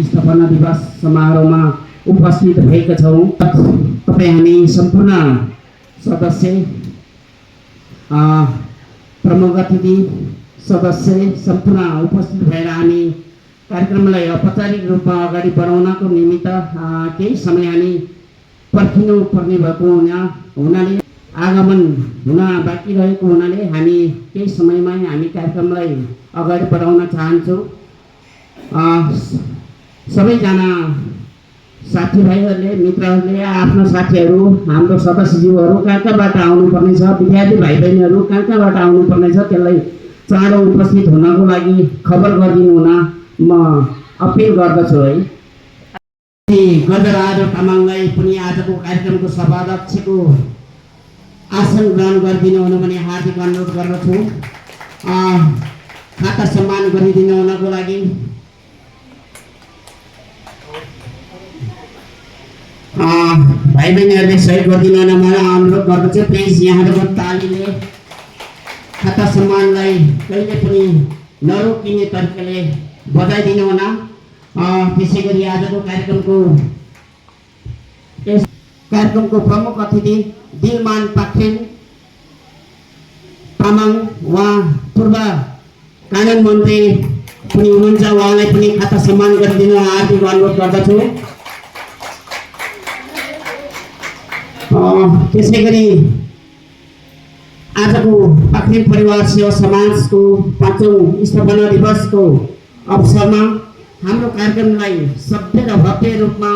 स्थापना दिवस समारोहमा उपस्थित भएका छौँ। तपाईँ हामी सम्पूर्ण सदस्य, प्रमुख अतिथि सदस्य सम्पूर्ण उपस्थित भएर हामी कार्यक्रमलाई औपचारिक रूपमा अगाडि बढाउनको निमित्त केही समय हामी पर्खिनु पर्ने भएको हुनाले आगमन हुन बाँकी रहेको हुनाले हामी केही समयमै हामी कार्यक्रमलाई अगाडि बढाउन चाहन्छौँ। सबैजना साथीभाइहरूले, मित्रहरूले, आफ्नो साथीहरू, हाम्रो सदस्यज्यूहरू कहाँ कहाँबाट आउनुपर्ने छ, विद्यार्थी भाइ बहिनीहरू कहाँ कहाँबाट आउनुपर्ने छ, त्यसलाई चाँडो उपस्थित हुनको लागि खबर गरिदिनु हुन म अपिल गर्दछु है। गजबहादुर तामाङलाई पनि आजको कार्यक्रमको सभाध्यक्षको आसन ग्रहण गरिदिनु हुन पनि हार्दिक अनुरोध गर्दछु। खाता सम्मान गरिदिनु हुनको लागि भाइ बहिनीहरूले सहयोग गरिदिनु हुन मलाई अनुरोध गर्दछु। प्लिज यहाँहरूको तालीले खाता सम्मानलाई कहिले पनि नरोकिने तरिकाले बजाइदिनु हुन। त्यसै गरी आजको कार्यक्रमको प्रमुख अतिथि दिलमान पाख्रेन तामाङ, उहाँ पूर्व कानुन मन्त्री पनि हुनुहुन्छ, उहाँलाई पनि खाता सम्मान गरिदिनु हार्दिक अनुरोध गर्दछु। त्यसै गरी आजको पाख्रेन परिवार सेवा समाजको 5औं स्थापना दिवसको अवसरमा हाम्रो कार्यक्रमलाई सभ्य र भव्य रूपमा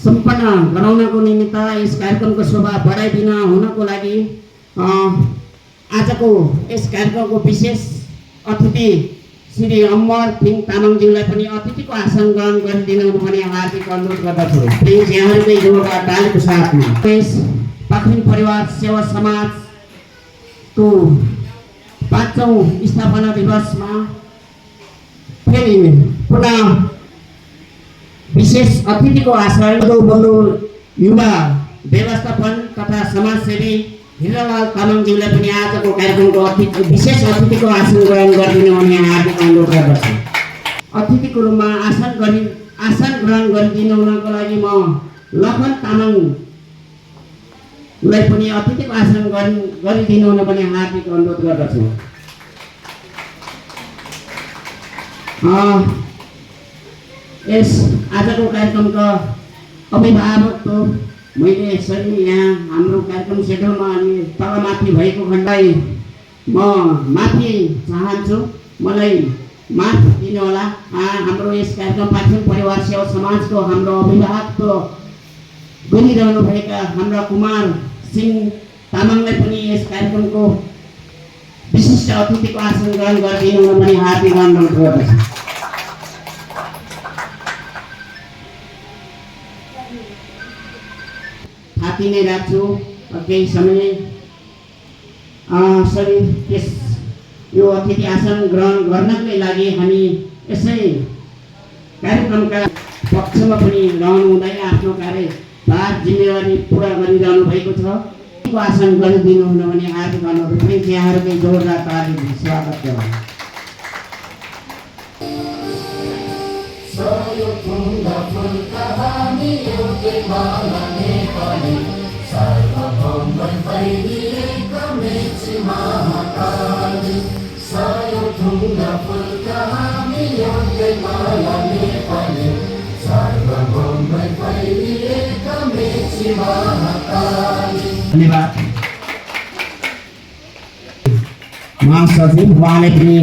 सम्पन्न गराउनको निमित्त यस कार्यक्रमको शोभा बढाइदिन हुनको लागि आजको यस कार्यक्रमको विशेष अतिथि श्री अमर थिङ तामाङज्यूलाई पनि अतिथिको आसन ग्रहण गरिदिनु भने हार्दिक अनुरोध गर्दछु। प्लिज यहाँहरूकै जोरदार तालीको साथमा यस पाख्रेन परिवार सेवा समाजको 5औं स्थापना दिवसमा फेरि पुनः विशेष अतिथिको आसन बल्लो युवा व्यवस्थापन तथा समाजसेवी हिरालाल तामाङज्यूलाई पनि आजको कार्यक्रमको विशेष अतिथिको आसन ग्रहण गरिदिनु भने हार्दिक अनुरोध गर्दछु। अतिथिको रूपमा आसन ग्रहण गरिदिनु हुनको लागि म लखन तामाङलाई पनि अतिथिको आसन गरिदिनु हुन पनि हार्दिक अनुरोध गर्दछु। यस आजको कार्यक्रमका अभिभावकको मैले यसरी यहाँ हाम्रो कार्यक्रम सेड्युलमा अनि तलमाथि भएको खण्डलाई म माफी चाहन्छु, मलाई माफ दिनुहोला। हाम्रो यस कार्यक्रम पाख्रेन परिवार सेवा समाजको हाम्रो अभिभावकको गरिरहनुभएका हाम्रा कुमार सिंह तामाङलाई पनि यस कार्यक्रमको विशिष्ट अतिथिको आसन ग्रहण गरिदिनु हुन पनि हार्दिक अनुरोध गर्दछु। थाती नै राख्छु केही समय त्यस यो अतिथि आसन ग्रहण गर्नकै लागि हामी यसै कार्यक्रमका पक्षमा पनि रहनु हुँदैन, आफ्नो कार्यभार जिम्मेवारी पुरा गरिरहनु भएको छ। आसन गरिदिनु हुन भने हार्दिक अनुरोध। प्लिज यहाँहरूकै जोरदार तालीले स्वागत गरौँ। धन्यवाद। महासचिव उहाँले पनि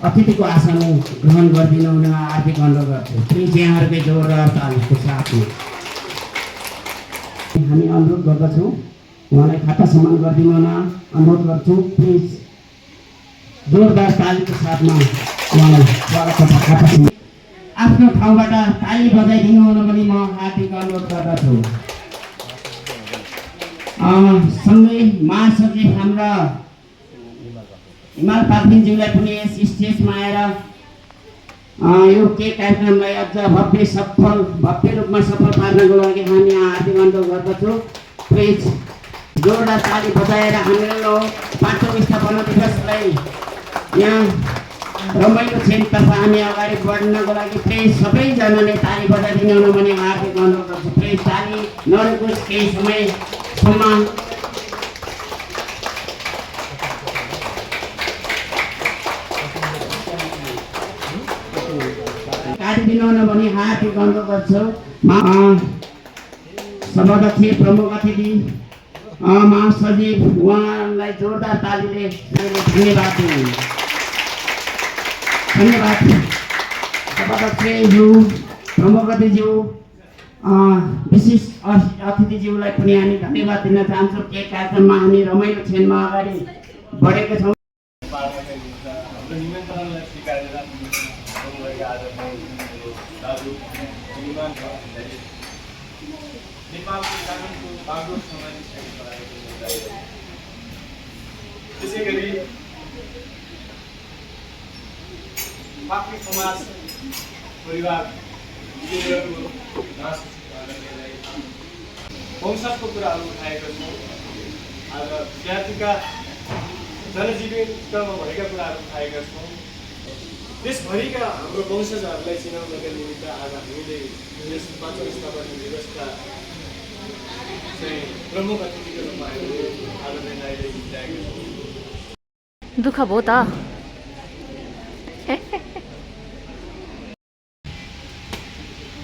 अतिथिको आसन ग्रहण गरिदिनु हुन हार्दिक अनुरोध गर्छु। प्लिज यहाँहरूकै जोरदार तालीको साथमा हामी अनुरोध गर्दछौँ, उहाँलाई खाता सम्मान गरिदिनु हुन अनुरोध गर्छु। प्लिज जोरदार तालीको साथमा उहाँलाई स्वागत तथा खाता सम्मान आफ्नो ठाउँबाट ताली बजाइदिनु हुन पनि म हार्दिक अनुरोध गर्दछु। सँगै महासचिव हाम्रा हिमाल पाख्रेनज्यूलाई पनि यस स्टेजमा आएर यो कार्यक्रमलाई अझ भव्य रूपमा सफल पार्नको लागि हामी हार्दिक अनुरोध गर्दछु। प्लिज जोरदार ताली बजाएर हाम्रो 5औं स्थापना दिवसलाई यहाँ रमाइलो क्षणतर्फ हामी अगाडि बढ्नको लागि प्लिज सबैजनाले ताली बजाइदिनु हुन भने हार्दिक अनुरोध गर्छु। प्लिज ताली नरोकोस् केही समयसम्म। काटिदिनु हुन भने हार्दिक अनुरोध गर्छु। सभाध्यक्ष प्रमुख अतिथि महासचिव उहाँलाई जोरदार तालीले धन्यवाद दिनु। धन्यवाद सभाध्यक्षज्यू प्रमुख अतिथिज्यू विशेष अतिथिज्यूलाई पनि हामी धन्यवाद दिन चाहन्छौँ। के कार्यक्रममा हामी रमाइलो क्षणमा अगाडि बढेका छौँ। त्यसै गरी पाक्ने समाज परिवार वंशजको कुराहरू उठाएका छौँ। आज जातिका जनजीविकामा भएका कुराहरू उठाएका छौँ। देशभरिका हाम्रो वंशजहरूलाई चिनाउनका निमित्त आज हामीले यस 5औं स्थापना दिवसका प्रमुख अतिथिको रूपमा हामीले आज निर्णयले जिताएका छौँ। दुःख भयो त।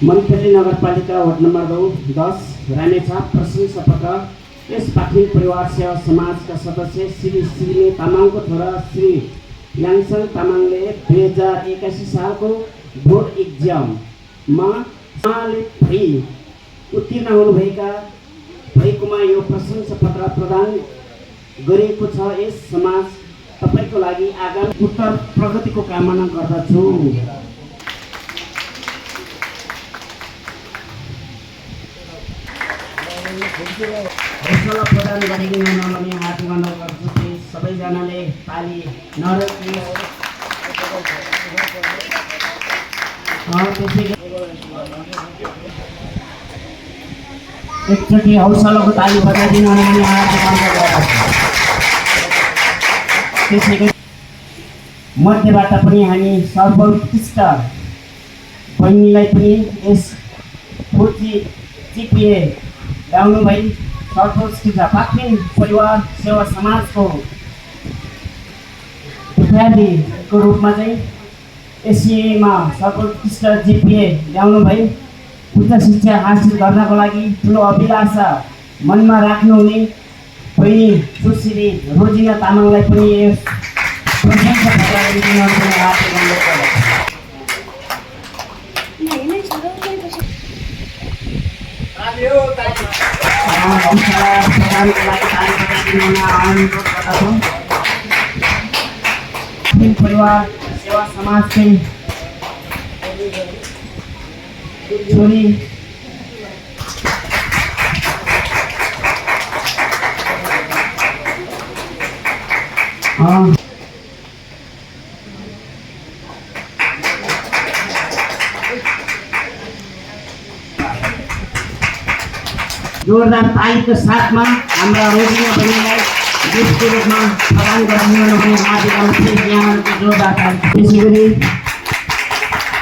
मन्थली नगरपालिका वार्ड नम्बर 10 रामेछाप प्रशंसा पत्र। यस पाखिन परिवार सेवा समाजका सदस्य श्री श्रीले तामाङको छोरा श्री याङसन तामाङले 2081 सालको बोर्ड इक्जाममा उत्तीर्ण भएकोमा यो प्रशंसा पत्र प्रदान गरिएको छ। यस समाज तपाईको लागि आगामी उत्तर प्रगतिको कामना गर्दछु। हौसला प्रदान गरिदिनु हुन भने हार्दिक अनुरोध गर्छु। सबैजनाले ताली नरोकी एकचोटि हौसलाको ताली बजाइदिनु हुन भने हार्दिक अनुरोध गर्दछु। त्यसैले मध्येबाट पनि हामी सर्वोत्कृष्ट बहिनीलाई पनि यस फुर्ती जिपिए ल्याउनु भई सर्वोत्कृष्ट पाखिन परिवार सेवा समाजको विद्यार्थीको रूपमा चाहिँ एसिएमा सर्वोत्कृष्ट जिपिए ल्याउनु भई उच्च शिक्षा हासिल गर्नको लागि ठुलो अभिलाषा मनमा राख्नुहुने बहिनी सुश्री रोजिना तामाङलाई पनि यस प्रशंसा पत्र दिनु हुन हार्दिक अनुरोध गर्दछु। परिवार सेवा समाज चाहिँ छोरी जोरदार तालीको साथमा हाम्रा रोजिना बहिनीलाई गिफ्टको रूपमा प्रदान गरिदिनु हुने हार्दिक अनुरोध। यहाँहरूको जोरदार ताली। त्यसै गरी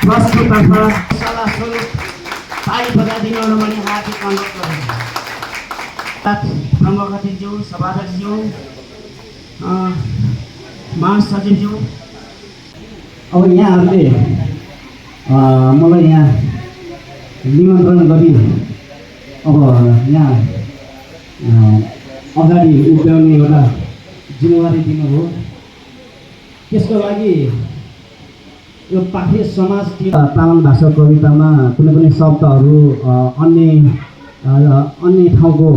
ट्रस्टकोतर्फ सल्लाह स्वरूप ताली बजाइदिनु हुन भने हार्दिक अनुरोध गर्दछु। प्रमुख अतिथिज्यू सभाध्यक्षज्यू महासचिवज्यू अब यहाँहरूले मलाई यहाँ निमन्त्रण गरी अब यहाँ अगाडि उभ्याउने एउटा जिम्मेवारी दिनुभयो। त्यसको लागि यो पाखे समाज तामाङ भाषा कवितामा कुनै पनि शब्दहरू अन्य ठाउँको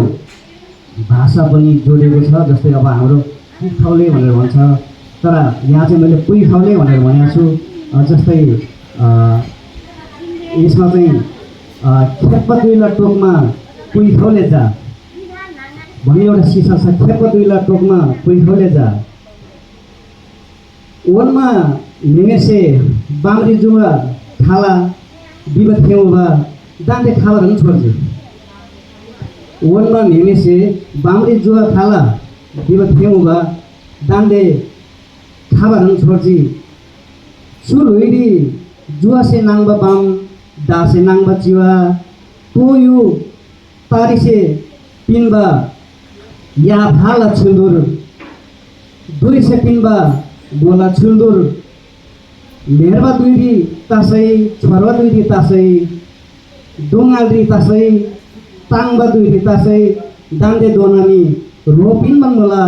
भाषा पनि जोडिएको छ। जस्तै अब हाम्रो पुइखौले भनेर भन्छ, तर यहाँ चाहिँ मैले पुइखौले भनेर भनेको छु। जस्तै यसमा चाहिँ खेपदुइला टोकमा पुइखौले जा भन्ने एउटा शीर्षक छ। खेपदुइला टोकमा पुइखौले जा वनमा निमेसे बाम्री जुवा खाला विगत खेउबा दान्ते खालाहरू छोड्छ। वनमा निमेसे बाम्री जुवा खाला विगत खेउबा दान्ते खाबाहरू छोड्छ। सुरहुरी जुवासे नाङ्बा बाम दासे नाङ्बा चिवा तोयु तारिसे पिन्बा या भाला छुल्दुर दुई से पिन्बा बोला छुल्दुर मेरबा दुईरी तासै छोरबा दुईरी तासै डोङ्गालरी तासै ताङबा दुईरी तासै दान्दे दोनामी रोपिन मनमोला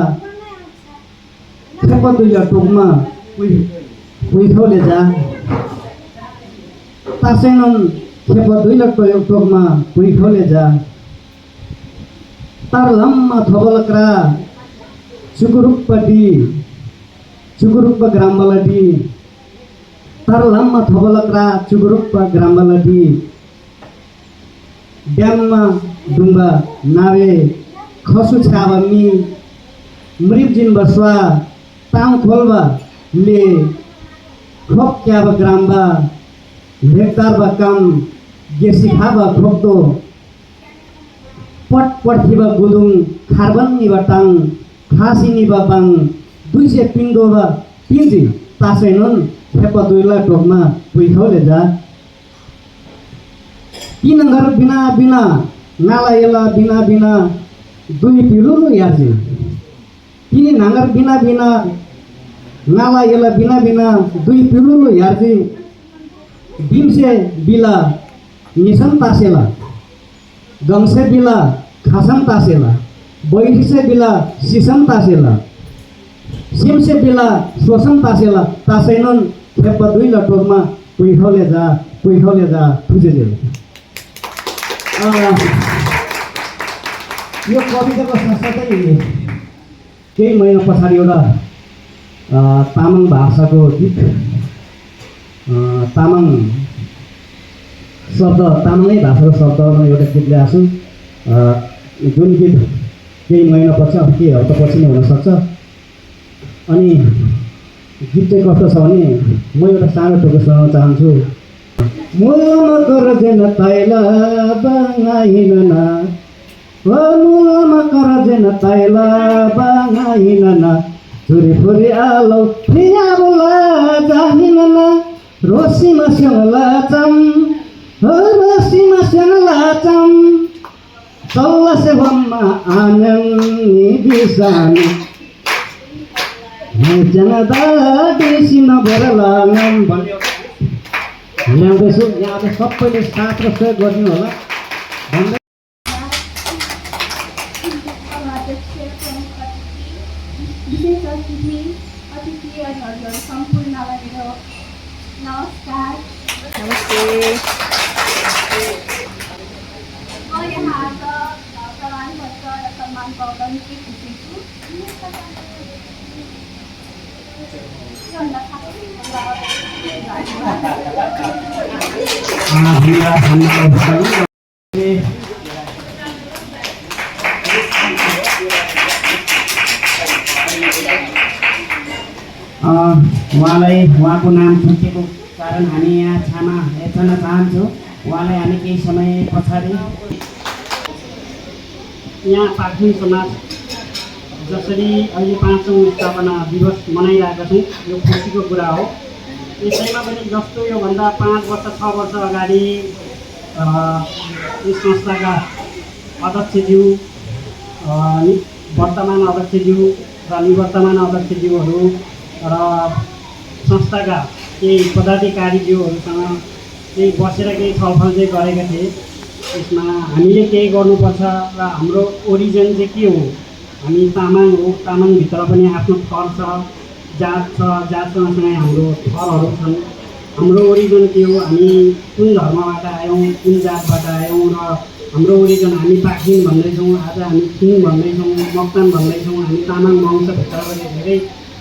खेपा दुईला टोकमा उइठौले जा तासैनन् खेपा दुईला टोकमा उइठौले जा तार लम्मा थबलक्रा चुकुरुप्पा ग्रामबलटी तार लम्मा थबलक्रा चुकुरुप्पा ग्रामबलटी ड्याममा डुम्बा नावे खसु छाबमी मृगजिन बसवा ताम खोलबा ले खोप क्याबा ग्रामबा हेक्टारबा काम गेसिखाबा खोप्तो पटपट्ठिबा गुदुङ खारबन्निबा टाङ खासिनिबा बाङ दुईसे पिन्दोबा पिन्जी तासैनन् खेपा दुईला टोकमा पुइखौले जा तिनगर बिना बिना नाला एला बिना बिना दुई पिलुलु यार्जी तिनी नांगर बिना बिना नाला एला बिना बिना दुई पिलुलु यार्जी दिमसे बिला निसन तासेला गमसे बिला खासम तासेला बैठीसे बिला सिसम तासेला सिमसे बिला सोसम तासेला तासैनन् खेपा दुईला टोकमा पुइखौले जा पुजेले यो कविताको साथसाथै केही महिना पछाडि एउटा तामाङ भाषाको गीत तामाङ शब्द तामाङै भाषाको शब्दमा एउटा गीत ल्याएको छु जुन गीत केही महिना पछि अब केही हप्ता पछि नै हुनसक्छ अनि गीत चाहिँ कस्तो छ भने म एउटा सानो टोको सुनाउन चाहन्छु मुलमा करजेन तैला बाङाइनना मुलमा करजेन तैला बाङाइनना चुरीफुरी आलो प्रियाबुला जाहिनना रोसीमा स्याङला चम तल्ला से बम्मा आनन्नी बिसानी जनदा देशिमा बरलाङम भन्यो ल्याउँदैछु यहाँले सबैले साथ र सहयोग गर्नु होला भन्दै विशेष अतिथिहरूलाई सम्पूर्णलाई मेरो नमस्कार। म यहाँ आज प्रमाणपत्र र सम्मान पाउँदा निकै खुसी छु। उहाँलाई उहाँको नाम छुटेको कारण हामी यहाँ क्षमा याचना चाहन्छौँ। उहाँलाई हामी केही समय पछाडि यहाँ पाखरिन समाज जसरी अहिले 5औं स्थापना दिवस मनाइरहेका छौँ, यो खुसीको कुरा हो। यसैमा पनि जस्तो योभन्दा 5 वर्ष 6 वर्ष अगाडि यस संस्थाका अध्यक्षज्यू वर्तमान अध्यक्षज्यू र निवर्तमान अध्यक्षज्यूहरू र संस्थाका केही पदाधिकारीज्यूहरूसँग केही बसेर केही छलफल चाहिँ गरेका थिए। यसमा हामीले केही गर्नुपर्छ र हाम्रो ओरिजिन चाहिँ के हो, हामी तामाङ हो, तामाङभित्र पनि आफ्नो थर छ, जात छ, जात सँगसँगै हाम्रो थरहरू छन्। हाम्रो ओरिजिन के हो, हामी कुन धर्मबाट आयौँ, कुन जातबाट आयौँ र हाम्रो ओरिजिन हामी पाखरिन भन्दैछौँ, आज हामी थिङ भन्दैछौँ, मक्तान भन्दैछौँ। हामी तामाङ वंशभित्र पनि धेरै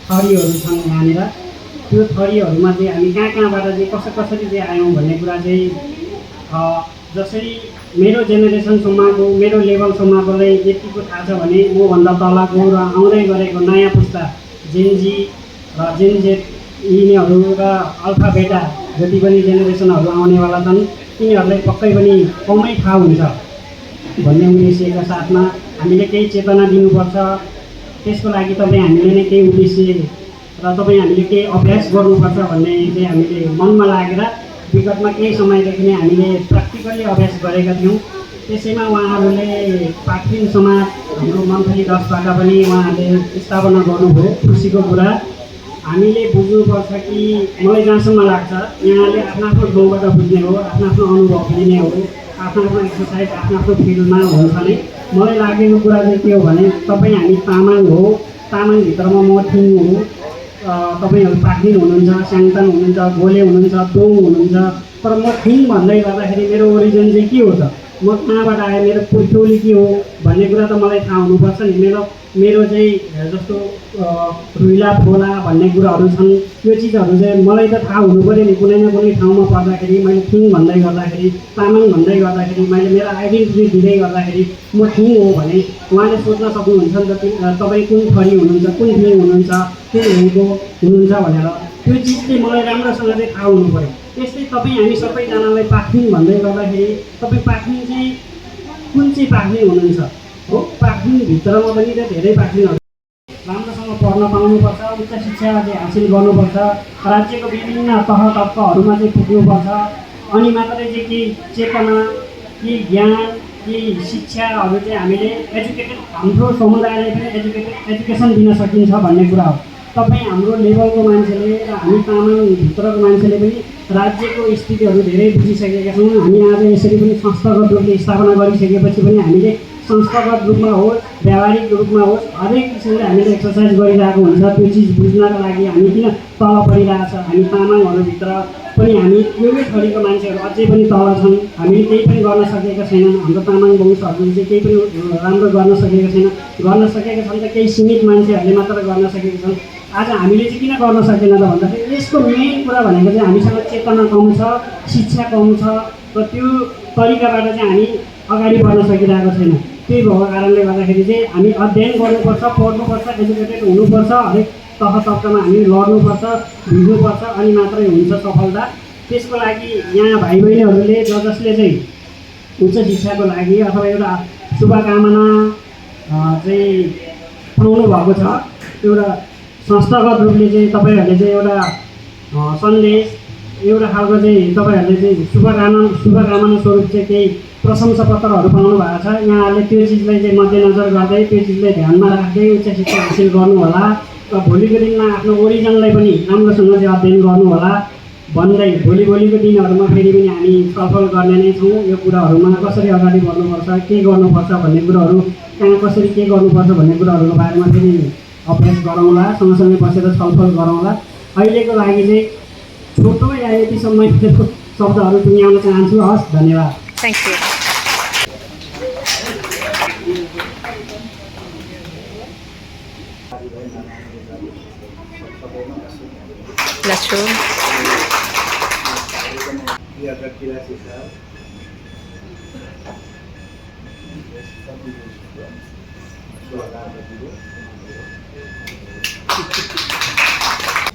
थरीहरू छन् यहाँनिर। त्यो थरीहरूमा चाहिँ हामी कहाँबाट चाहिँ कसरी चाहिँ आयौँ भन्ने कुरा चाहिँ जसरी मेरो जेनेरेसनसम्मको मेरो लेभलसम्मकोलाई यतिको थाहा छ भने मभन्दा तलको र आउँदै गरेको नयाँ पुस्ता जेनजी र जेनजेड यिनीहरू र अल्फा बेटा जति पनि जेनेरेसनहरू आउनेवाला छन् तिनीहरूलाई पक्कै पनि कमै थाहा हुन्छ भन्ने उद्देश्यका साथमा हामीले केही चेतना दिनुपर्छ। त्यसको लागि तपाईँ हामीले नै केही उद्देश्य र तपाईँ हामीले केही अभ्यास गर्नुपर्छ भन्ने चाहिँ हामीले मनमा लागेर विगतमा केही समयदेखि नै हामीले प्र्याक्टिकल्ली अभ्यास गरेका थियौँ। त्यसैमा उहाँहरूले पाखरिन समाज हाम्रो मन्थली 10बाट पनि उहाँहरूले स्थापना गर्नुभयो। खुसीको कुरा हामीले बुझ्नुपर्छ कि मलाई जहाँसम्म लाग्छ यहाँले आफ्नो आफ्नो ठाउँबाट बुझ्ने हो, आफ्नो आफ्नो अनुभव लिने हो, आफ्नो आफ्नो एक्सर्साइज आफ्नो आफ्नो फिल्डमा हुन्छ नै। मलाई लागेको कुरा चाहिँ के हो भने तपाईँ हामी तामाङ हो, तामाङभित्रमा म थिङ हुँ, तपाईँहरू पाखरिन हुनुहुन्छ, स्याङताङ हुनुहुन्छ, गोले हुनुहुन्छ, दोङ हुनुहुन्छ। तर म थिङ भन्दै गर्दाखेरि मेरो ओरिजिन चाहिँ के हो त, म कहाँबाट आएँ, मेरो पुर्ख्यौली के हो भन्ने कुरा त मलाई थाहा हुनुपर्छ नि। मेरो चाहिँ जस्तो रुइला फोला भन्ने कुराहरू छन्, त्यो चिजहरू चाहिँ मलाई त थाहा हुनु पऱ्यो नि। कुनै न कुनै ठाउँमा पर्दाखेरि मैले थिङ भन्दै गर्दाखेरि, तामाङ भन्दै गर्दाखेरि, मैले मेरो आइडेन्टिटी दिँदै गर्दाखेरि म थिङ हो भने उहाँले सोच्न सक्नुहुन्छ नि त तपाईँ कुन थरी हुनुहुन्छ, कुन थिङ हुनुहुन्छ, कुन हुनुको हुनुहुन्छ भनेर। त्यो चिज चाहिँ मलाई राम्रोसँग चाहिँ थाहा हुनु पऱ्यो। त्यस्तै तपाईँ हामी सबैजनालाई पाखरिन भन्दै गर्दाखेरि तपाईँ पाखरिन चाहिँ कुन चाहिँ पाखरिन हुनुहुन्छ हो, पाखरिनभित्रमा पनि त धेरै पाखरिनहरू राम्रोसँग पढ्न पाउनुपर्छ, उच्च शिक्षा चाहिँ हासिल गर्नुपर्छ, राज्यको विभिन्न तह तब्काहरूमा चाहिँ पुग्नुपर्छ। अनि मात्रै चाहिँ केही चेतना, केही ज्ञान, केही शिक्षाहरू चाहिँ हामीले एजुकेटेड हाम्रो समुदायलाई पनि एजुकेसन दिन सकिन्छ भन्ने कुरा हो। तपाईँ हाम्रो लेभलको मान्छेले र हामी तामाङभित्रको मान्छेले पनि राज्यको स्थितिहरू धेरै बुझिसकेका छौँ। हामी आज यसरी पनि संस्थागत रूपले स्थापना गरिसकेपछि पनि हामीले संस्थागत रूपमा होस्, व्यावहारिक रूपमा होस्, हरेक किसिमले हामीले एक्सर्साइज गरिरहेको हुन्छ। त्यो चिज बुझ्नका लागि हामी किन तल परिरहेछ, हामी तामाङहरूभित्र पनि हामी यो थरीको मान्छेहरू अझै पनि तल छन्। हामीले केही पनि गर्न सकेका छैनन्। हाम्रो तामाङ वंशहरूले चाहिँ केही पनि राम्रो गर्न सकेका छैन। गर्न सकेका छन् त केही सीमित मान्छेहरूले मात्र गर्न सकेका छन्। आज हामीले चाहिँ किन गर्न सकेन त भन्दाखेरि यसको मेन कुरा भनेको चाहिँ हामीसँग चेतना कम छ, शिक्षा कम छ, र त्यो तरिकाबाट चाहिँ हामी अगाडि बढ्न सकिरहेको छैन। त्यही भएको कारणले गर्दाखेरि चाहिँ हामी अध्ययन गर्नुपर्छ, पढ्नुपर्छ, एजुकेटेड हुनुपर्छ, हरेक तह तब्कामा हामी लड्नुपर्छ, बुझ्नुपर्छ, अनि मात्रै हुन्छ सफलता। त्यसको लागि यहाँ भाइ बहिनीहरूले जसले चाहिँ उच्च शिक्षाको लागि अथवा एउटा शुभकामना चाहिँ पाउनु भएको छ, एउटा संस्थागत रूपले चाहिँ तपाईँहरूले चाहिँ एउटा सन्देश, एउटा खालको चाहिँ तपाईँहरूले चाहिँ शुभकामना स्वरूप चाहिँ केही प्रशंसा पत्रहरू पाउनु भएको छ। यहाँहरूले त्यो चिजलाई चाहिँ मध्यनजर गर्दै, त्यो चिजलाई ध्यानमा राख्दै उच्च शिक्षा हासिल गर्नु होला र भोलिको दिनमा आफ्नो ओरिजिनलाई पनि राम्रोसँग चाहिँ अध्ययन गर्नु होला भन्दै भोलिको दिनहरूमा फेरि पनि हामी छलफल गर्ने नै छौँ। यो कुराहरूमा कसरी अगाडि बढ्नुपर्छ, के गर्नुपर्छ भन्ने कुराहरू, कहाँ कसरी के गर्नुपर्छ भन्ने कुराहरूको बारेमा फेरि अभ्यास गरौँला, सँगसँगै बसेर छलफल गरौँला। अहिलेको लागि चाहिँ छोटो या यतिसम्म शब्दहरू टुङ्ग्याउन चाहन्छु। हस्, धन्यवाद। Thank you. लच्छु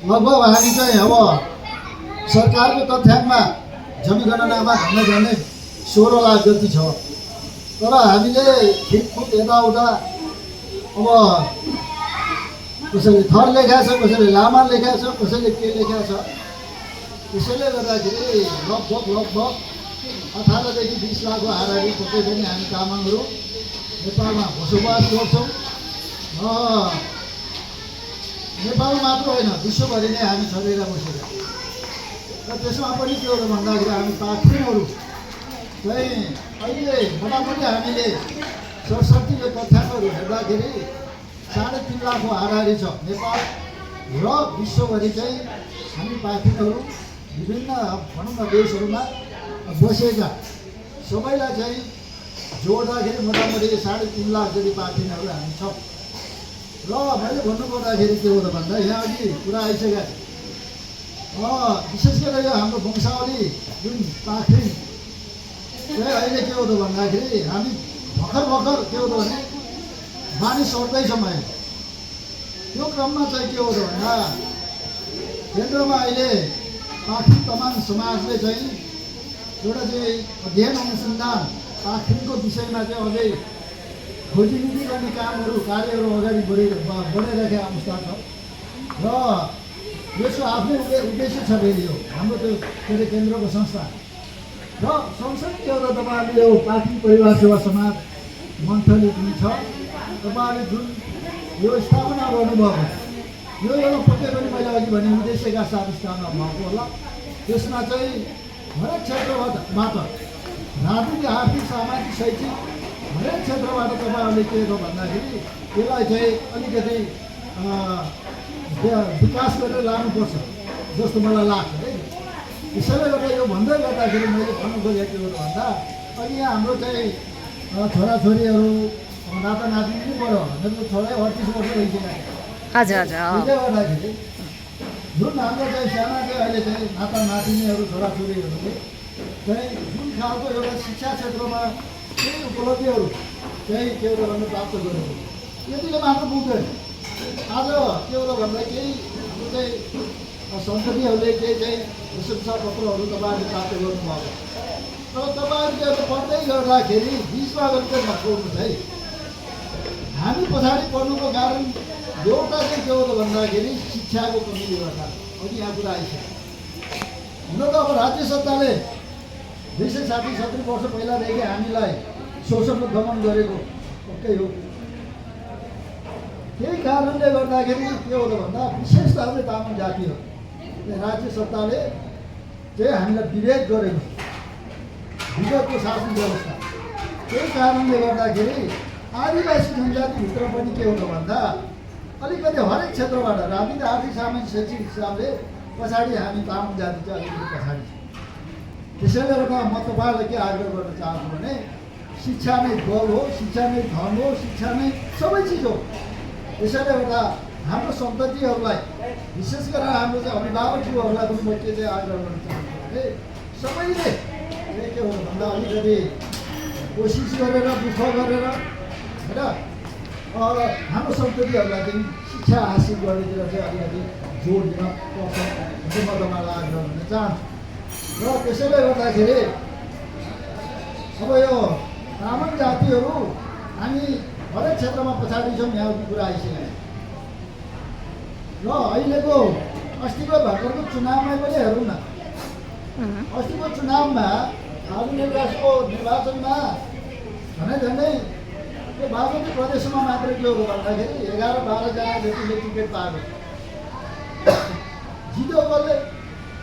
लगभग हामी चाहिँ अब सरकारको तथ्याङ्कमा जनगणनामा झन्डै 16 लाख जति छ। तर हामीले खिटफुट यताउता अब कसैले थर लेखा छ, कसैले लामा लेखा छ, कसैले के लेखा छ। त्यसैले गर्दाखेरि लगभग 18 देखि 20 लाखको हाराहारी पक्कै पनि हामी तामाङहरू नेपालमा बसोबास गर्छौँ। नेपाल मात्र होइन, विश्वभरि नै हामी छरेर बसेका। र त्यसमा पनि के हो भन्दाखेरि हामी पाखरिनहरू चाहिँ अहिले मोटामोटी हामीले सरस्वतीको तथ्याङ्कहरू हेर्दाखेरि 3.5 लाखको हाराहारी छ नेपाल र विश्वभरि चाहिँ हामी पाखरिनहरू विभिन्न भनौँ न देशहरूमा बसेका सबैलाई चाहिँ जोड्दाखेरि मोटामोटी 3.5 लाख जति पाखरिनहरू हामी छौँ। र मैले भन्नुपर्दाखेरि के हो त भन्दा यहाँ अघि कुरा आइसकेको छ, विशेष गरेर यो हाम्रो वंशावली जुन पाखरिन चाहिँ अहिले के हो त भन्दाखेरि हामी भर्खर के हो त भने मानिस सर्दैछौँ अहिले। त्यो क्रममा चाहिँ के हो त भन्दा केन्द्रमा अहिले पाखरिन तमाङ समाजले चाहिँ एउटा चाहिँ अध्ययन अनुसन्धान पाखरिनको विषयमा चाहिँ अझै खोजीनिधि गर्ने कार्यहरू अगाडि बढिरहेका अवस्था छ। र यसको आफ्नै उद्देश्य छ फेरि यो हाम्रो त्यो के अरे केन्द्रको संस्था र सँगसँगै एउटा तपाईँहरूले यो पार्टी परिवार सेवा समाज मन्थली पनि छ तपाईँहरूले जुन यो स्थापना गर्नुभएको यो एउटा पक्कै पनि मैले अघि भने उद्देश्यका साथ स्थापना भएको होला। त्यसमा चाहिँ हरेक क्षेत्रबाट राजनीतिक आर्थिक सामाजिक शैक्षिक हरेक क्षेत्रबाट तपाईँहरूले के हो भन्दाखेरि यसलाई चाहिँ अलिकति विकास गरेर लानुपर्छ जस्तो मलाई लाग्छ है। त्यसैले गर्दा यो भन्दै गर्दाखेरि मैले भन्नु खोजेको के हो भन्दा अहिले यहाँ हाम्रो चाहिँ छोराछोरीहरू नाता नातिनी पनि पऱ्यो मेरो छोरा 38 वर्ष भइसक्यो। हजुर हजुर त्यसले गर्दाखेरि जुन हाम्रो चाहिँ साना चाहिँ अहिले चाहिँ नाता नातिनीहरू छोराछोरीहरूले चाहिँ जुन खालको एउटा शिक्षा क्षेत्रमा केही उपलब्धिहरू चाहिँ के हो भन्दा प्राप्त गरेको यतिले मात्र पुग्दैन। आज के हो भन्दा केही हाम्रो चाहिँ सन्ततिहरूले केही चाहिँ प्रशंसा पत्रहरू तपाईँहरूले प्राप्त गर्नुभएको तर तपाईँहरूले पढ्दै गर्दाखेरि बिचमा गएर चाहिँ नछोड्नुहोस् है। हामी पछाडि पढ्नुको कारण एउटा चाहिँ के हो भन्दाखेरि शिक्षाको कमीले गर्दा अघि यहाँ कुरा आइसक्यो। हुन त अब राज्य सत्ताले 260-70 वर्ष पहिलादेखि हामीलाई शोषण दमन गरेको पक्कै हो। त्यही कारणले गर्दाखेरि के हो भन्दा विशेष चाहिँ तामाङ जातिहरू राज्य सत्ताले चाहिँ हामीलाई विरोध गरेको विगतको शासन व्यवस्था। त्यही कारणले गर्दाखेरि आदिवासी जनजातिभित्र पनि के हो भन्दा अलिकति हरेक क्षेत्रबाट राजनीतिक आर्थिक सामाजिक शैक्षिक हिसाबले पछाडि हामी तामाङ जाति चाहिँ अलिकति पछाडि छ। त्यसैले गर्दा म तपाईँहरूलाई के आग्रह गर्न चाहन्छु भने शिक्षा नै बल हो, शिक्षा नै धन हो, शिक्षा नै सबै चिज हो। त्यसैले गर्दा हाम्रो सन्ततिहरूलाई विशेष गरेर हाम्रो चाहिँ अभिभावकज्यूहरूलाई पनि म के चाहिँ आग्रह गर्न चाहन्छु भने सबैले के हो भन्दा अलिकति कोसिस गरेर दुःख गरेर होइन हाम्रो सन्ततिहरूलाई चाहिँ शिक्षा हासिल गर्नेतिर चाहिँ अलिकति जोड दिन पर्छ भन्ने म तपाईँलाई आग्रह गर्न चाहन्छु। र त्यसैले गर्दाखेरि अब यो तामाङ जातिहरू हामी हरेक क्षेत्रमा पछाडि छौँ यहाँ कुरा आइसक्यो। र अहिलेको अस्तिको भर्खरको चुनावमा पनि हेरौँ न, अस्तिको चुनावमा निर्वाचनको निर्वाचनमा झन्डै यो बागमती प्रदेशमा मात्र के हो भन्दाखेरि 11-12 जना जतिले टिकट पाएको जित्यो कसले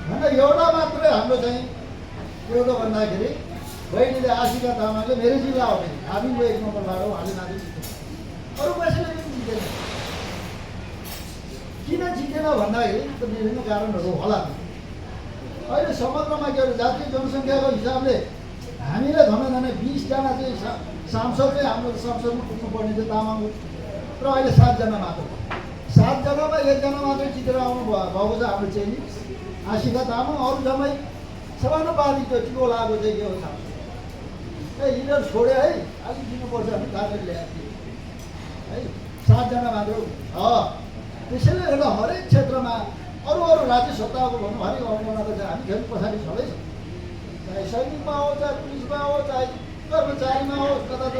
भन्दा एउटा मात्रै हाम्रो चाहिँ के हो भन्दाखेरि बहिनीले आशिका तामाङले मेरो जिल्ला हो भने हामीको 1 नम्बरबाट उहाँले माथि जित्यो। अरू कसैले पनि जितेन। किन जितेन भन्दाखेरि त विभिन्न कारणहरू होला। अहिले समग्रमा के हो जातीय जनसङ्ख्याको हिसाबले हामीले झन्डै 20 जना चाहिँ सांसद चाहिँ हाम्रो संसदमा पुग्नुपर्ने थियो तामाङ र अहिले 7 जना मात्र। 7 जनामा 1 जना मात्रै जितेर आउनु भएको छ हाम्रो चेली आशिका तामाङ। अरू जम्मै समानुपातिक त्यो टिको लागेको चाहिँ के हो छ यिनीहरू छोड्यो है अलिक दिनुपर्छ भने काटेर ल्याएको है 7 जना मात्र हो। त्यसैले गर्दा हरेक क्षेत्रमा अरू राज्य सत्ताको भनौँ हरेक अङ्गमा त हामी फेरि पछाडि छँदैछौँ। चाहे सैनिकमा हो, चाहे पुलिसमा हो, चाहे कर्मचारीमा हो, कता त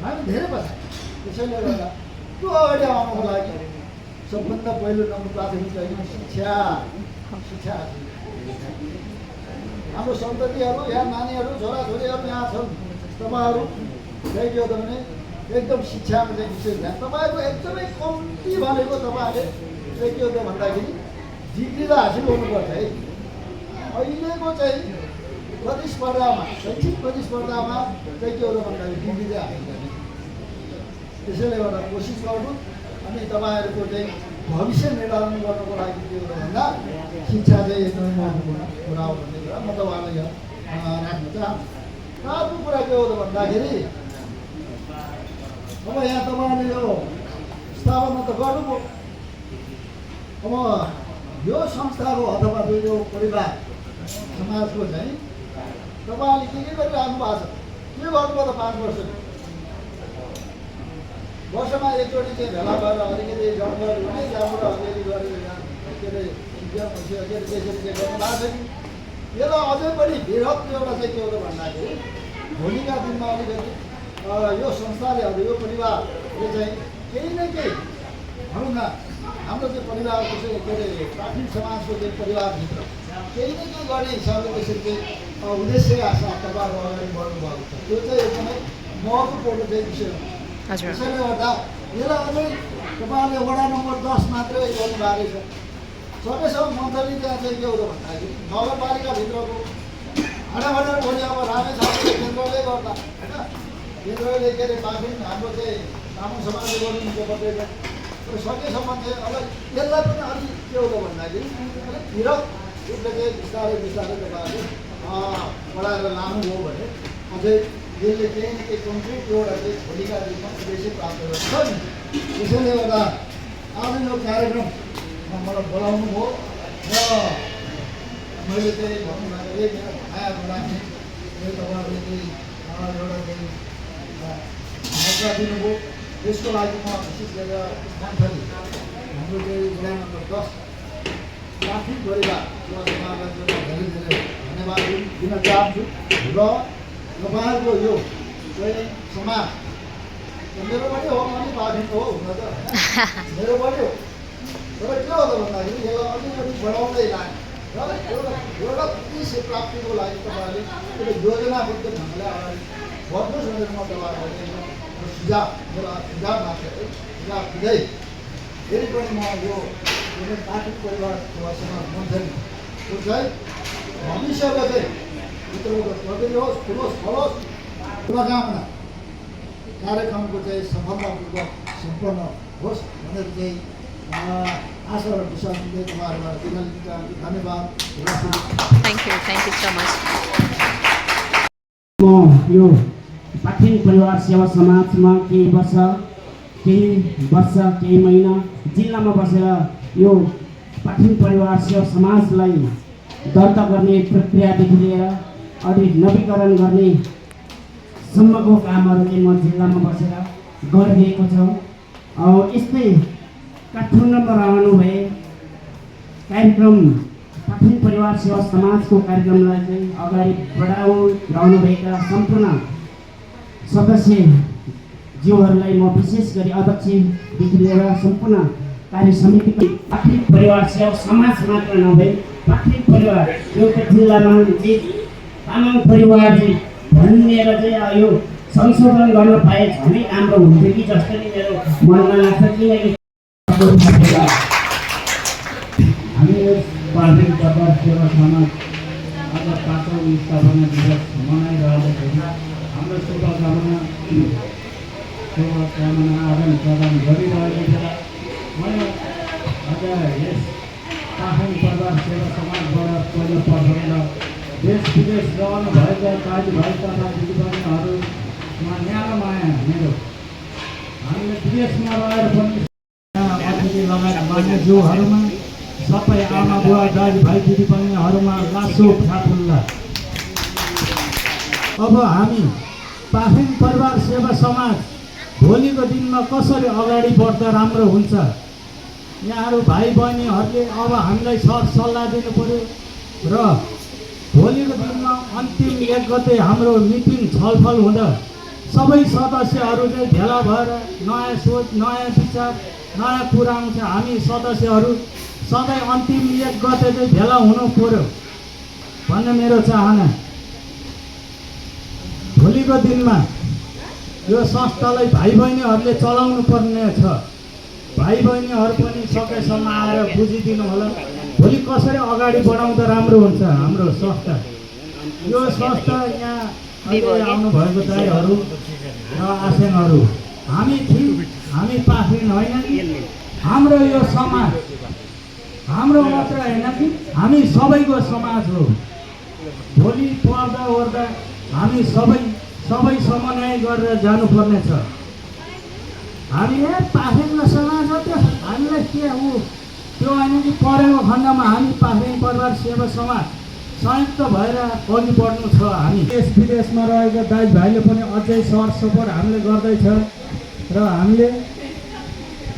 हामी धेरै पछाडि। त्यसैले गर्दा त्यो अगाडि आउनको लागि सबभन्दा पहिलो नम्बर प्राथमिकता शिक्षा। शिक्षा हाम्रो सन्ततिहरू यहाँ नानीहरू छोराछोरीहरू यहाँ छन् तपाईँहरू चाहिँ के हो भने एकदम शिक्षामा चाहिँ विशेष ध्यान तपाईँहरूको एकदमै कम्ती भनेको तपाईँहरूले चाहिँ के हो त भन्दाखेरि डिग्री त हासिल गर्नुपर्छ है। अहिलेको चाहिँ प्रतिस्पर्धामा शैक्षिक प्रतिस्पर्धामा चाहिँ के हो त भन्दाखेरि डिग्री चाहिँ हासिल गर्ने। त्यसैले गर्दा कोसिस गर्नु अनि तपाईँहरूको चाहिँ भविष्य निर्धारण गर्नको लागि के हो भन्दा शिक्षा चाहिँ एकदमै महत्त्वपूर्ण कुरा हो भन्ने कुरा म तपाईँलाई यो राख्न चाहन्छु। अर्को कुरा के हो त भन्दाखेरि अब यहाँ तपाईँले यो स्थापना त गर्नुभयो। अब यो संस्थाको अथवा यो परिवार समाजको चाहिँ तपाईँले के गरिराख्नु भएको छ के गर्नुभयो त 5 वर्ष वर्षमा एकचोटि चाहिँ भेला भएर अलिकति जङ्गल हुने त्यहाँबाट अलिअलि गरेर के अरे त्यसरी चाहिँ गर्नु भएको छ कि यसलाई अझै पनि बृहत एउटा चाहिँ के हो त भन्दाखेरि भोलिका दिनमा अलिकति यो संस्थाले यो परिवारले चाहिँ केही न केही भनौँ न हाम्रो चाहिँ परिवारको चाहिँ के अरे प्राथमिक समाजको चाहिँ परिवारभित्र केही न केही गर्ने हिसाबले त्यसरी चाहिँ उद्देश्य आशा तपाईँहरू अगाडि बढ्नुभएको छ। त्यो चाहिँ एकदमै महत्त्वपूर्ण चाहिँ विषय हो। हजुर त्यसैले गर्दा यसलाई अझै तपाईँहरूले वडा नम्बर 10 मात्रै गर्नुभएको छ। सकेसम्म मन्थली त्यहाँ चाहिँ के हो त भन्दाखेरि नगरपालिकाभित्रको भनेर भोलि अब रामेछापको केन्द्रले गर्दा होइन केन्द्रले के अरे पाखिन हाम्रो चाहिँ तामाङ समाजले गर्नुहुन्छ प्रत्येक सकेसम्म चाहिँ अब यसलाई पनि अलिक के हो त भन्दाखेरि अलिक हिरक रूपले चाहिँ बिस्तारै बिस्तारै तपाईँहरूले बढाएर लानुभयो भने अझै यसले केही न केही कम्प्लिट एउटा चाहिँ भोलिका दिनमा उद्देश्य प्राप्त गर्छ नि। त्यसैले गर्दा आज यो कार्यक्रममा मलाई बोलाउनु भयो र मैले चाहिँ भन्नु लाग्यो मेरो भाइहरू राख्ने तपाईँहरूले चाहिँ एउटा चाहिँ मौका दिनुभयो। त्यसको लागि म विशेष गरेर स्थानथली हाम्रो चाहिँ वडा नम्बर 10 प्राथमिक परिवार समाजलाई धेरै धेरै धन्यवाद दिन चाहन्छु र तपाईँहरूको यो चाहिँ समाज मेरो पनि हो अनि पाखिनको हो हुन त मेरो पनि हो तर के हो त भन्दाखेरि यसलाई अलिकति बढाउँदै लाने र एउटा उद्देश्य प्राप्तिको लागि तपाईँहरूले एउटा योजनाबद्ध ढङ्गले अगाडि बढ्नुहोस् भनेर म तपाईँहरूलाई सुझाव मात्र सुझाव दिँदै फेरि पनि म यो प्राथमिक परिवार समाज मन्थली त्यो चाहिँ भविष्यको चाहिँ भित्रको प्रगति होस् ठुलोस् फलोस् शुभकामना कार्यक्रमको चाहिँ सफलतापूर्वक सम्पन्न होस् भनेर चाहिँ आशा र विश्वास दिँदै तपाईँहरूलाई दिन चाहन्छु। धन्यवाद। Thank you so much. म यो पाखिन परिवार सेवा समाजमा केही वर्ष केही महिना जिल्लामा बसेर यो पाखिन परिवार सेवा समाजलाई दर्ता गर्ने प्रक्रियादेखि लिएर अडिट नवीकरण गर्ने सम्मको कामहरू चाहिँ म जिल्लामा बसेर गरिरहेको छु। यस्तै काठमाडौँमा रहनु भए कार्यक्रम पाखिन परिवार सेवा समाजको कार्यक्रमलाई चाहिँ अगाडि बढाउनुभएका सम्पूर्ण सदस्यज्यूहरूलाई म विशेष गरी अध्यक्षदेखि लिएर सम्पूर्ण कार्य समितिको पाखिन परिवार सेवा समाज मात्र नभए पाखिन परिवार एउटा जिल्लामा चाहिँ तामाङ परिवार चाहिँ भनेर चाहिँ यो संशोधन गर्न पाए झनै राम्रो हुन्थ्यो कि जस्तो नि मेरो मनमा लाग्छ। किनकि हामी पाखिन परिवार सेवा समाज आज 5औं स्थापना दिवस मनाइरहेको हाम्रो शुभकामना आदान प्रदान गरिरहेको छ। मैले आज यस पाखिन परिवार सेवा समाजबाट पहिलोपल्ट देश विदेश रहनुभएका दाजुभाइ तथा दिदीबहिनीहरूमा न्यानो माया मेरो हामीले विदेशमा रहेर पनि अतिथि लगायत मान्यज्यूहरूमा सबै आमा बुवा दाजुभाइ दिदीबहिनीहरूमा लासो फाफुल्ला। अब हामी पाखिन परिवार सेवा समाज भोलिको दिनमा कसरी अगाडि बढ्दा राम्रो हुन्छ यहाँहरू भाइ बहिनीहरूले अब हामीलाई सल्लाह दिनु पर्यो र भोलिको दिनमा अन्तिम 1 गते हाम्रो मिटिङ छलफल हुँदा सबै सदस्यहरू चाहिँ भेला भएर नयाँ सोच नयाँ विचार नयाँ कुरा आउँछ। हामी सदस्यहरू सधैँ अन्तिम 1 गते चाहिँ भेला हुनु पर्यो भन्ने मेरो चाहना। भोलिको दिनमा यो संस्थालाई भाइ बहिनीहरूले चलाउनु पर्ने छ। भाइ बहिनीहरू पनि सकेसम्म आएर बुझिदिनु होला भोलि कसरी अगाडि बढाउँदा राम्रो हुन्छ हाम्रो संस्था। यो संस्था यहाँ आउनुभएको दाइहरू र आसेनहरू हामी पाखिन होइन हाम्रो यो समाज हाम्रो मात्र होइन कि हामी सबैको समाज हो। भोलि पढ्दा ओर्दा हामी सबै समन्वय गरेर जानुपर्ने छ। हामी पाखिनको समाज हो त्यो हामीलाई के हो त्यो होइन कि परेको खण्डमा हामी पाखिन परिवार सेवा समाज संयुक्त भएर अघि बढ्नु छ। हामी देश विदेशमा रहेका दाजुभाइले पनि अझै सर सपोर्ट हामीले गर्दैछ र हामीले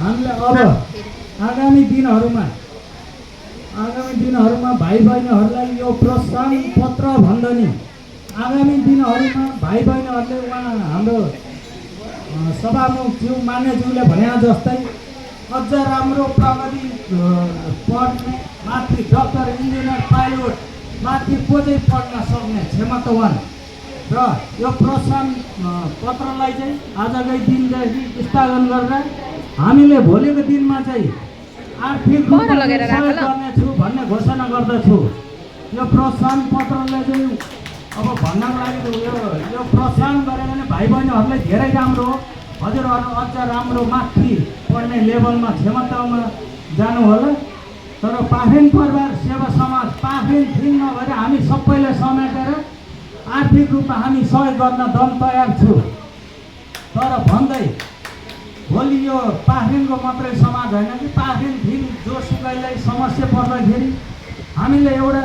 अब आगामी दिनहरूमा भाइ बहिनीहरूलाई यो प्रोत्साहन पत्र भन्दा नि आगामी दिनहरूमा भाइ बहिनीहरूले हाम्रो सभामुखज्यू मान्यज्यूले भने जस्तै अझ राम्रो प्रगति पढ्ने माथि डक्टर इन्जिनियर पाइलट माथि खोजै पढ्न सक्ने क्षमतावान र यो प्रोत्साहन पत्रलाई चाहिँ आजकै दिनदेखि स्थगन गरेर हामीले भोलिको दिनमा चाहिँ आर्थिक रूपमा सहयोग गर्नेछु भन्ने घोषणा गर्दछु। यो प्रोत्साहन पत्रले चाहिँ अब भन्नको लागि यो प्रोत्साहन गरेर भने भाइ बहिनीहरूलाई धेरै राम्रो हो। हजुरहरू अझ राम्रो माथि पढ्ने लेभलमा क्षमतामा जानु होला। तर पाखरिन परिवार सेवा समाज पाखरिन थिङ नभएर हामी सबैले समेटेर आर्थिक रूपमा हामी सहयोग गर्न दम तयार छु। तर भन्दै भोलि यो पाखरिनको मात्रै समाज होइन कि पाखरिन थिङ जोसुकैलाई समस्या पर्दाखेरि हामीले एउटा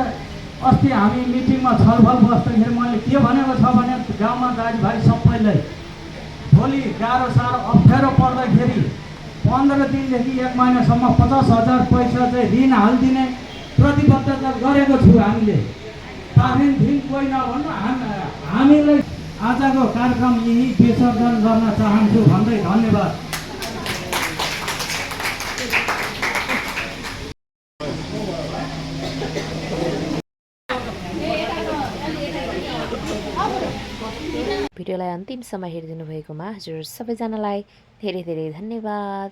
अस्ति हामी मिटिङमा छलफल बस्दाखेरि मैले के भनेको छ भने गाउँमा दाजुभाइ सबैलाई भोलि गाह्रो साह्रो अप्ठ्यारो पर्दाखेरि 15 दिनदेखि 1 महिनासम्म 50,000 पैसा चाहिँ ऋण हालिदिने प्रतिबद्धता गरेको छु हामीले। पाखरिन थिङ कोही नभन्नु हामीलाई आजको कार्यक्रम यही विसर्जन गर्न चाहन्छु भन्दै धन्यवाद। भिडियोलाई अन्तिमसम्म हेरिदिनु भएकोमा हजुर सबैजनालाई धेरै धेरै धन्यवाद।